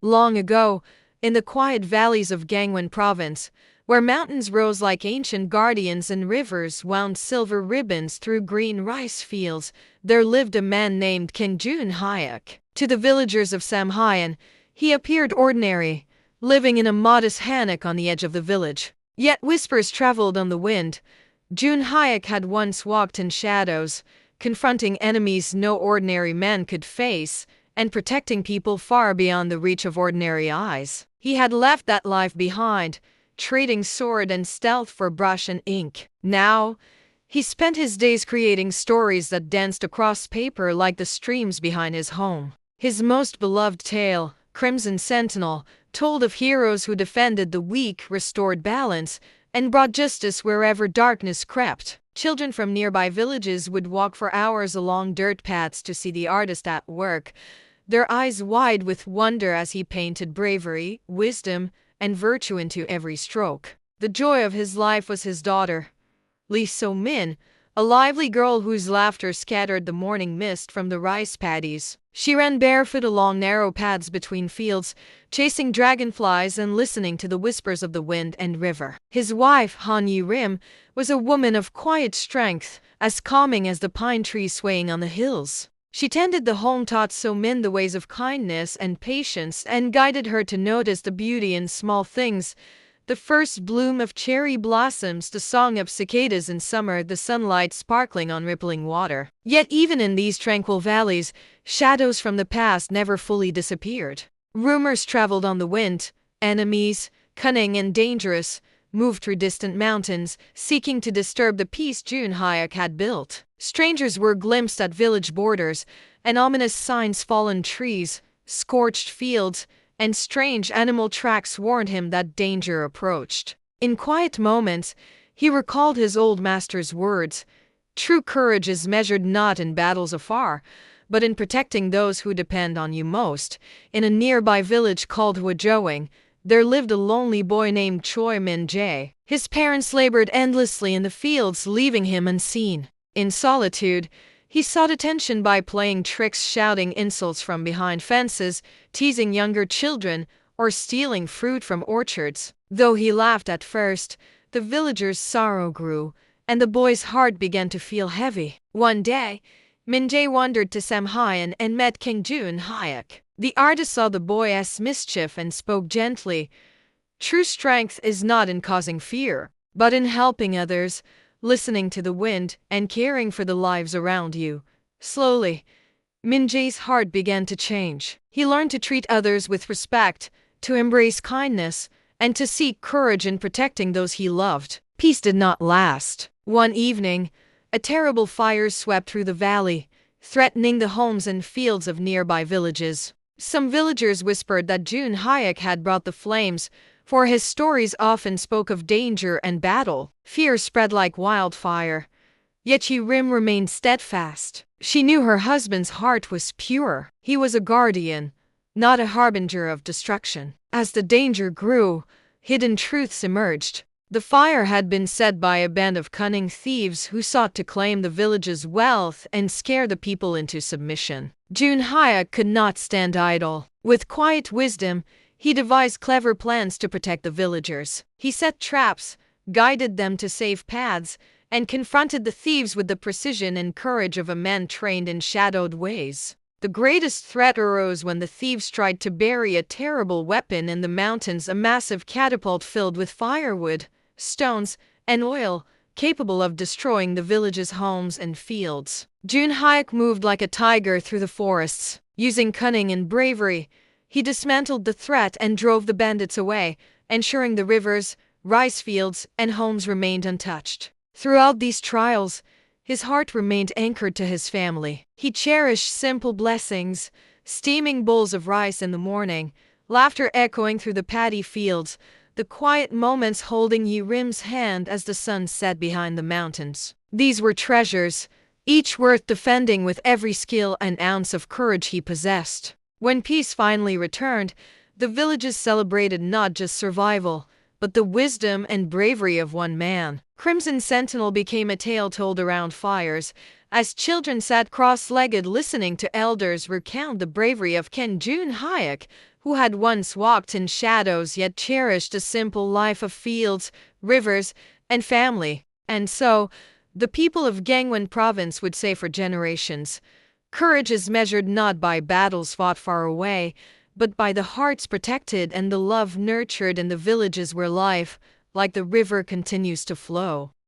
Long ago, in the quiet valleys of Gangwon Province, where mountains rose like ancient guardians and rivers wound silver ribbons through green rice fields, there lived a man named Kang Joon Hyuk. To the villagers of Samhyeon, he appeared ordinary, living in a modest hammock on the edge of the village. Yet whispers traveled on the wind. Joon Hyuk had once walked in shadows, confronting enemies no ordinary man could face, and protecting people far beyond the reach of ordinary eyes. He had left that life behind, trading sword and stealth for brush and ink. Now, he spent his days creating stories that danced across paper like the streams behind his home. His most beloved tale, Crimson Sentinel, told of heroes who defended the weak, restored balance, and brought justice wherever darkness crept. Children from nearby villages would walk for hours along dirt paths to see the artist at work, their eyes wide with wonder as he painted bravery, wisdom, and virtue into every stroke. The joy of his life was his daughter, Lee So-min, a lively girl whose laughter scattered the morning mist from the rice paddies. She ran barefoot along narrow paths between fields, chasing dragonflies and listening to the whispers of the wind and river. His wife, Han Yi-rim, was a woman of quiet strength, as calming as the pine trees swaying on the hills. She tended the home, taught So-min the ways of kindness and patience, and guided her to notice the beauty in small things. The first bloom of cherry blossoms, the song of cicadas in summer, the sunlight sparkling on rippling water. Yet even in these tranquil valleys, shadows from the past never fully disappeared. Rumors traveled on the wind. Enemies, cunning and dangerous, moved through distant mountains, seeking to disturb the peace Joon Hyuk had built. Strangers were glimpsed at village borders, and ominous signs, fallen trees, scorched fields, and strange animal tracks warned him that danger approached. In quiet moments, he recalled his old master's words: "True courage is measured not in battles afar, but in protecting those who depend on you most." In a nearby village called Hwajoing, there lived a lonely boy named Choi Min-jae. His parents labored endlessly in the fields, leaving him unseen. In solitude, he sought attention by playing tricks, shouting insults from behind fences, teasing younger children, or stealing fruit from orchards. Though he laughed at first, the villagers' sorrow grew, and the boy's heart began to feel heavy. One day, Min-jae wandered to Samhyeon and met Kang Joon Hyuk. The artist saw the boy as mischief and spoke gently: "True strength is not in causing fear, but in helping others, listening to the wind, and caring for the lives around you." Slowly, Min-jae's heart began to change. He learned to treat others with respect, to embrace kindness, and to seek courage in protecting those he loved. Peace did not last. One evening, a terrible fire swept through the valley, threatening the homes and fields of nearby villages. Some villagers whispered that Joon Hyuk had brought the flames, for his stories often spoke of danger and battle. Fear spread like wildfire, yet Yi-rim remained steadfast. She knew her husband's heart was pure. He was a guardian, not a harbinger of destruction. As the danger grew, hidden truths emerged. The fire had been set by a band of cunning thieves who sought to claim the village's wealth and scare the people into submission. Joon Hyuk could not stand idle. With quiet wisdom, he devised clever plans to protect the villagers. He set traps, guided them to safe paths, and confronted the thieves with the precision and courage of a man trained in shadowed ways. The greatest threat arose when the thieves tried to bury a terrible weapon in the mountains, a massive catapult filled with firewood, stones, and oil, capable of destroying the village's homes and fields. Joon Hyuk moved like a tiger through the forests. Using cunning and bravery, he dismantled the threat and drove the bandits away, ensuring the rivers, rice fields, and homes remained untouched. Throughout these trials, his heart remained anchored to his family. He cherished simple blessings: steaming bowls of rice in the morning, laughter echoing through the paddy fields, the quiet moments holding Yi-rim's hand as the sun set behind the mountains. These were treasures, each worth defending with every skill and ounce of courage he possessed. When peace finally returned, the villages celebrated not just survival, but the wisdom and bravery of one man. Crimson Sentinel became a tale told around fires, As children sat cross-legged listening to elders recount the bravery of Kang Joon Hyuk, who had once walked in shadows yet cherished a simple life of fields, rivers, and family. And so, the people of Gangwon Province would say for generations, courage is measured not by battles fought far away, but by the hearts protected and the love nurtured in the villages where life, like the river, continues to flow.